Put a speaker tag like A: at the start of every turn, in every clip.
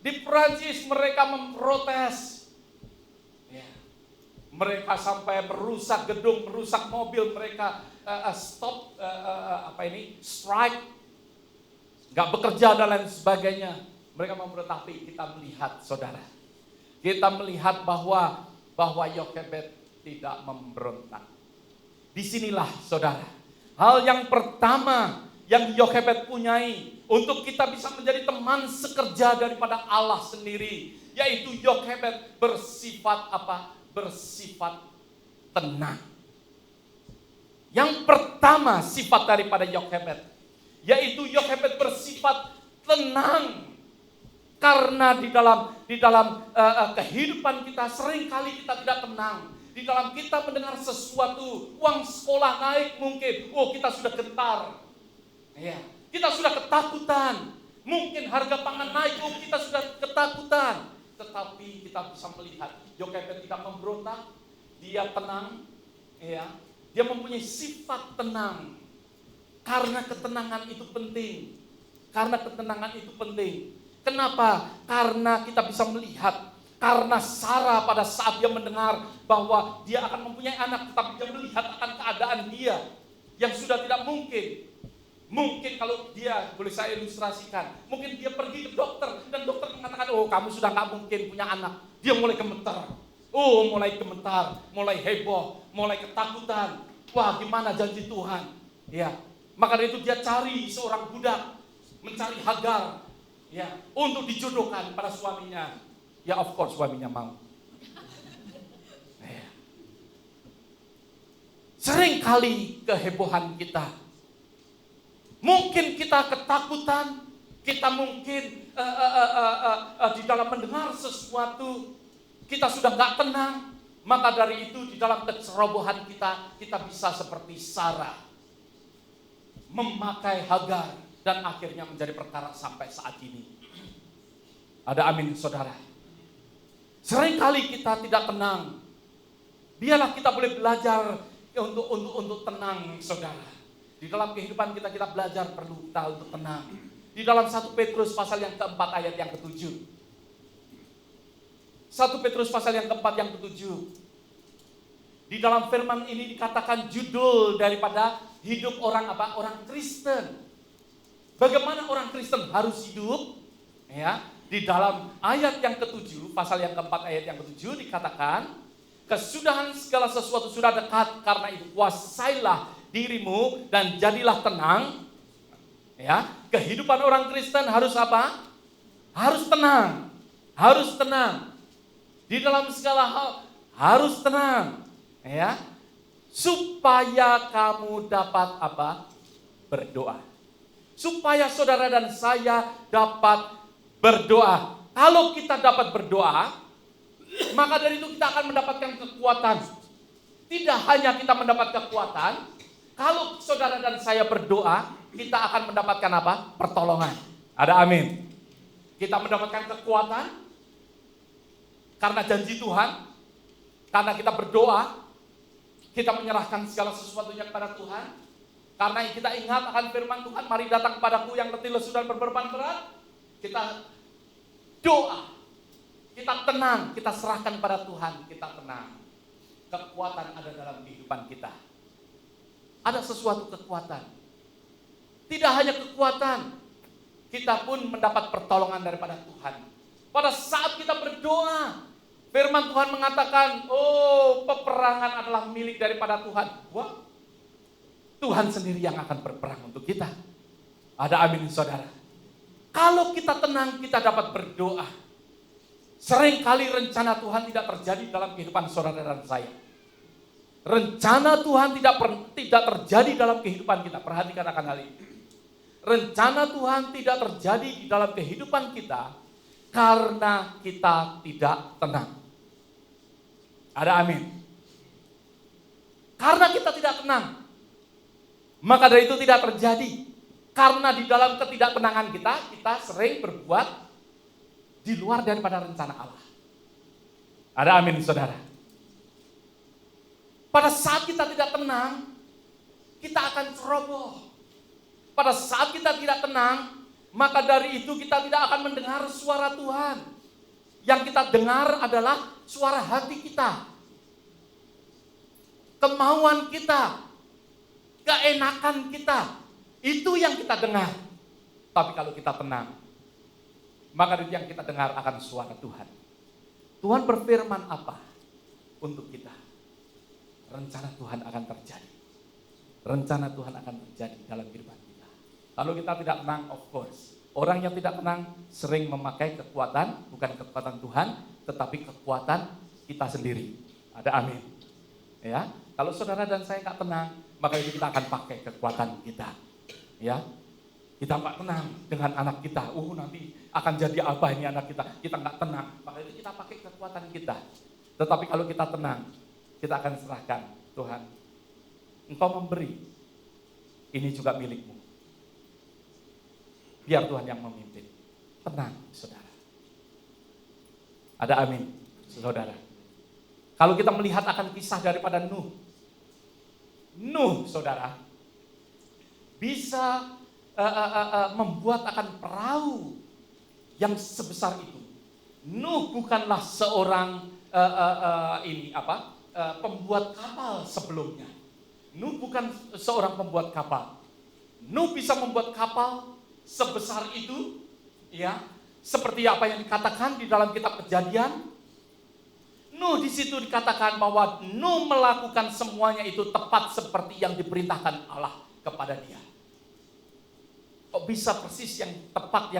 A: Di Prancis mereka memprotes. Ya. Mereka sampai merusak gedung, merusak mobil, mereka stop strike, nggak bekerja dan lain sebagainya. Mereka memprotes, tapi kita melihat, saudara, kita melihat bahwa Yokebed tidak memberontak. Disinilah, saudara, hal yang pertama yang Yokebed punyai untuk kita bisa menjadi teman sekerja daripada Allah sendiri, yaitu Yokebed bersifat apa? Bersifat tenang. Yang pertama sifat daripada Yokebed, yaitu Yokebed bersifat tenang. Karena di dalam kehidupan kita seringkali kita tidak tenang. Di dalam kita mendengar sesuatu, uang sekolah naik mungkin, kita sudah gentar. Ya, kita sudah ketakutan. Mungkin harga pangan naik, kita sudah ketakutan. Tetapi kita bisa melihat Yokebed tidak memberontak, dia tenang, ya. Dia mempunyai sifat tenang. Karena ketenangan itu penting. Kenapa? Karena kita bisa melihat, karena Sarah pada saat dia mendengar bahwa dia akan mempunyai anak, tetapi dia melihat akan keadaan dia yang sudah tidak mungkin. Mungkin kalau dia, boleh saya ilustrasikan, mungkin dia pergi ke dokter dan dokter mengatakan, kamu sudah nggak mungkin punya anak. Dia mulai gemetar, mulai heboh, mulai ketakutan. Wah, gimana janji Tuhan? Ya, maka dari itu dia cari seorang budak, mencari Hagar, ya, untuk dijodohkan pada suaminya. Ya, of course suaminya mau. Ya. Seringkali kehebohan kita, mungkin kita ketakutan, kita mungkin di dalam mendengar sesuatu, kita sudah gak tenang. Maka dari itu di dalam kecerobohan kita bisa seperti Sarah, memakai Hagar, dan akhirnya menjadi perkara sampai saat ini. Ada amin, saudara. Seringkali kita tidak tenang. Biarlah kita boleh belajar untuk tenang, saudara. Di dalam kehidupan kita belajar perlu kita untuk tenang. Di dalam 1 Petrus pasal yang keempat ayat yang ke-7. 1 Petrus pasal yang keempat yang ke-7. Di dalam firman ini dikatakan judul daripada hidup orang apa? Orang Kristen. Bagaimana orang Kristen harus hidup? Ya, di dalam ayat yang ke-7, pasal yang keempat ayat yang ke-7 dikatakan, kesudahan segala sesuatu sudah dekat, karena itu kuasailah dirimu dan jadilah tenang. Ya, kehidupan orang Kristen harus apa? Harus tenang. Harus tenang. Di dalam segala hal harus tenang, ya, supaya kamu dapat apa? Berdoa. Supaya saudara dan saya dapat berdoa. Kalau kita dapat berdoa, maka dari itu kita akan mendapatkan kekuatan. Tidak hanya kita mendapat kekuatan, kalau saudara dan saya berdoa, kita akan mendapatkan apa? Pertolongan. Ada amin. Kita mendapatkan kekuatan karena janji Tuhan, karena kita berdoa, kita menyerahkan segala sesuatunya kepada Tuhan. Karena kita ingat akan firman Tuhan, mari datang kepadaku yang letih lesu dan berbeban berat. Kita doa, kita tenang, kita serahkan kepada Tuhan, kita tenang. Kekuatan ada dalam kehidupan kita. Ada sesuatu kekuatan. Tidak hanya kekuatan, kita pun mendapat pertolongan daripada Tuhan. Pada saat kita berdoa, firman Tuhan mengatakan, peperangan adalah milik daripada Tuhan. Wah, Tuhan sendiri yang akan berperang untuk kita. Ada amin, saudara. Kalau kita tenang, kita dapat berdoa. Seringkali rencana Tuhan tidak terjadi dalam kehidupan saudara dan saya. Rencana Tuhan tidak terjadi dalam kehidupan kita. Perhatikan akan hal ini. Rencana Tuhan tidak terjadi di dalam kehidupan kita karena kita tidak tenang. Ada amin. Karena kita tidak tenang, maka dari itu tidak terjadi. Karena di dalam ketidaktenangan kita sering berbuat di luar daripada rencana Allah. Ada amin, saudara. Pada saat kita tidak tenang, kita akan ceroboh. Pada saat kita tidak tenang, maka dari itu kita tidak akan mendengar suara Tuhan. Yang kita dengar adalah suara hati kita, kemauan kita, keenakan kita. Itu yang kita dengar. Tapi kalau kita tenang, maka itu yang kita dengar akan suara Tuhan. Tuhan berfirman apa untuk kita? Rencana Tuhan akan terjadi. Rencana Tuhan akan terjadi dalam kehidupan kita. Kalau kita tidak tenang, of course. Orang yang tidak tenang sering memakai kekuatan, bukan kekuatan Tuhan, tetapi kekuatan kita sendiri. Ada amin. Ya, kalau saudara dan saya nggak tenang, maka itu kita akan pakai kekuatan kita. Ya, kita nggak tenang dengan anak kita. Nanti akan jadi apa ini anak kita? Kita nggak tenang, maka itu kita pakai kekuatan kita. Tetapi kalau kita tenang, kita akan serahkan, Tuhan, Engkau memberi, ini juga milikmu. Biar Tuhan yang memimpin. Tenang, saudara. Ada amin, saudara. Kalau kita melihat akan kisah daripada Nuh, saudara, bisa membuat akan perahu yang sebesar itu. Nuh bukanlah seorang pembuat kapal sebelumnya. Nuh bukan seorang pembuat kapal. Nuh bisa membuat kapal sebesar itu, ya, seperti apa yang dikatakan di dalam kitab Kejadian. Nuh di situ dikatakan bahwa Nuh melakukan semuanya itu tepat seperti yang diperintahkan Allah kepada dia. Kok bisa persis yang tepat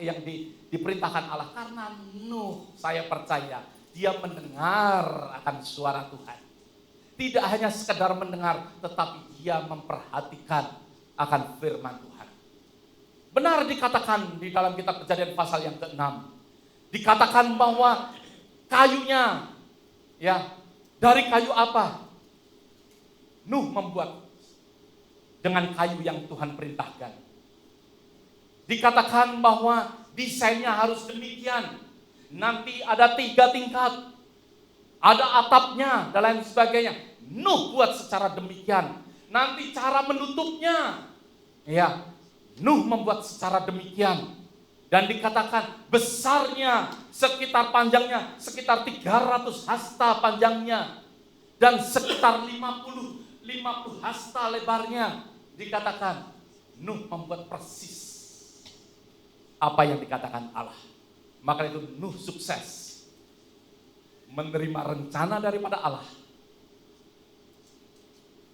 A: yang diperintahkan Allah? Karena Nuh, saya percaya, dia mendengar akan suara Tuhan. Tidak hanya sekedar mendengar, tetapi dia memperhatikan akan firman Tuhan. Benar dikatakan di dalam kitab Kejadian pasal yang ke-6. Dikatakan bahwa kayunya, ya, dari kayu apa? Nuh membuat dengan kayu yang Tuhan perintahkan. Dikatakan bahwa desainnya harus demikian. Nanti ada 3 tingkat. Ada atapnya dan lain sebagainya. Nuh buat secara demikian. Nanti cara menutupnya, ya, Nuh membuat secara demikian. Dan dikatakan besarnya panjangnya sekitar 300 hasta panjangnya. Dan sekitar 50 hasta lebarnya. Dikatakan Nuh membuat persis apa yang dikatakan Allah. Maka itu Nuh sukses menerima rencana daripada Allah.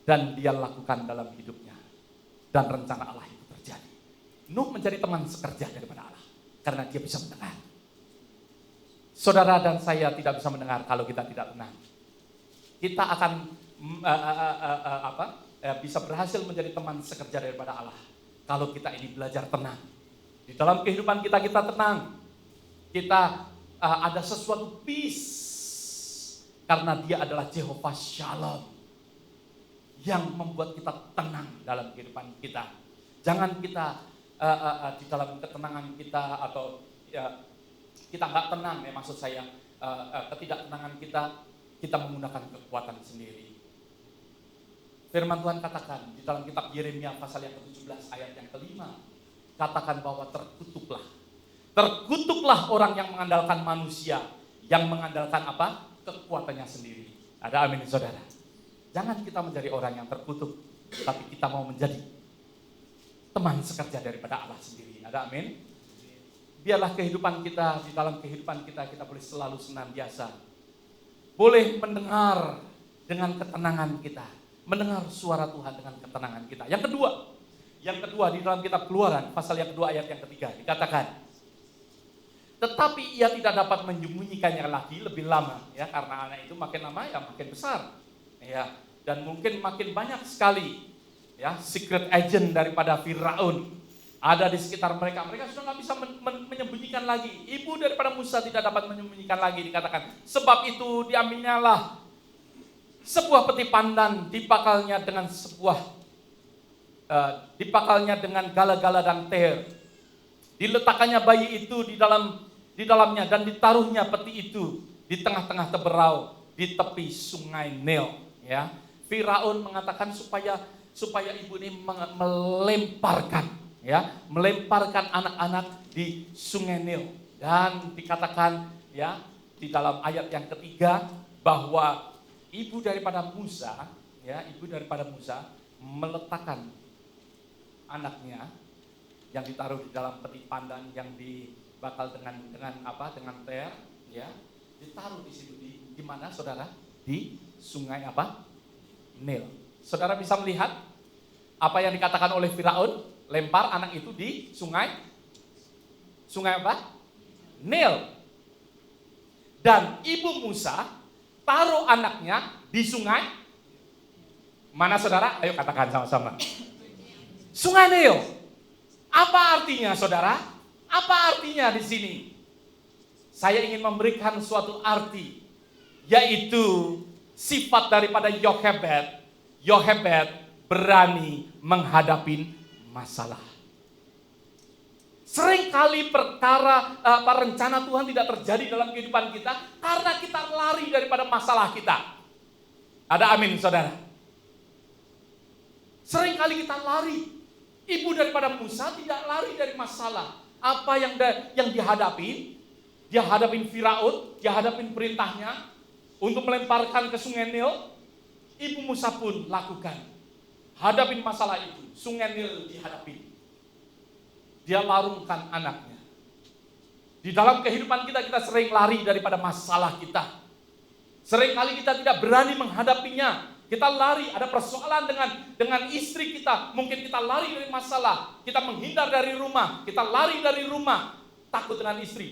A: Dan dia lakukan dalam hidupnya. Dan rencana Allah itu terjadi. Nuh menjadi teman sekerja daripada Allah. Karena dia bisa mendengar. Saudara dan saya tidak bisa mendengar kalau kita tidak tenang. Kita akan bisa berhasil menjadi teman sekerja daripada Allah. Kalau kita ini belajar tenang. Di dalam kehidupan kita tenang. Kita ada sesuatu peace. Karena dia adalah Jehovah Shalom. Yang membuat kita tenang dalam kehidupan kita. Jangan kita di dalam ketenangan kita atau ya, kita nggak tenang, ya maksud saya ketidaktenangan kita menggunakan kekuatan sendiri. Firman Tuhan katakan di dalam kitab Yeremia pasal yang ke-17 ayat yang ke-5, katakan bahwa terkutuklah orang yang mengandalkan manusia, yang mengandalkan apa? Kekuatannya sendiri. Ada amin, saudara. Jangan kita menjadi orang yang terkutuk, tapi kita mau menjadi teman sekerja daripada Allah sendiri. Ada amin. Biarlah kehidupan kita, di dalam kehidupan kita boleh selalu senantiasa boleh mendengar dengan ketenangan kita, mendengar suara Tuhan dengan ketenangan kita. Yang kedua di dalam kitab Keluaran pasal yang kedua ayat yang ketiga dikatakan, tetapi ia tidak dapat menyembunyikannya lagi lebih lama, ya, karena anak itu makin lama ya makin besar, ya, dan mungkin makin banyak sekali, ya, secret agent daripada Firaun ada di sekitar mereka. Mereka sudah nggak bisa menyembunyikan lagi. Ibu daripada Musa tidak dapat menyembunyikan lagi, dikatakan. Sebab itu diambilnyalah sebuah peti pandan, dipakalnya dengan gala-gala dan teher. Diletakkannya bayi itu di dalamnya dan ditaruhnya peti itu di tengah-tengah teberau di tepi sungai Nil. Ya, Firaun mengatakan supaya ibu ini melemparkan, ya, melemparkan anak-anak di Sungai Nil. Dan dikatakan ya di dalam ayat yang ketiga bahwa ibu daripada Musa meletakkan anaknya yang ditaruh di dalam peti pandan yang dibakal dengan ter, ya, ditaruh di situ di mana saudara? Di sungai Nil. Saudara bisa melihat apa yang dikatakan oleh Firaun, lempar anak itu di sungai Nil. Dan ibu Musa taruh anaknya di sungai mana saudara? Ayo katakan sama-sama. Sungai Nil. Apa artinya saudara? Apa artinya di sini? Saya ingin memberikan suatu arti, yaitu sifat daripada Yohebed berani menghadapi masalah. Seringkali rencana Tuhan tidak terjadi dalam kehidupan kita karena kita lari daripada masalah kita. Ada amin saudara? Seringkali kita lari. Ibu daripada Musa tidak lari dari masalah. Apa yang dihadapi? Dia hadapin Firaun, dia hadapin perintahnya untuk melemparkan ke Sungai Nil. Ibu Musa pun lakukan. Hadapin masalah itu. Sungai Nil dihadapi. Dia larungkan anaknya. Di dalam kehidupan kita sering lari daripada masalah kita. Seringkali kita tidak berani menghadapinya. Kita lari, ada persoalan dengan istri kita. Mungkin kita lari dari masalah. Kita menghindar dari rumah. Kita lari dari rumah. Takut dengan istri.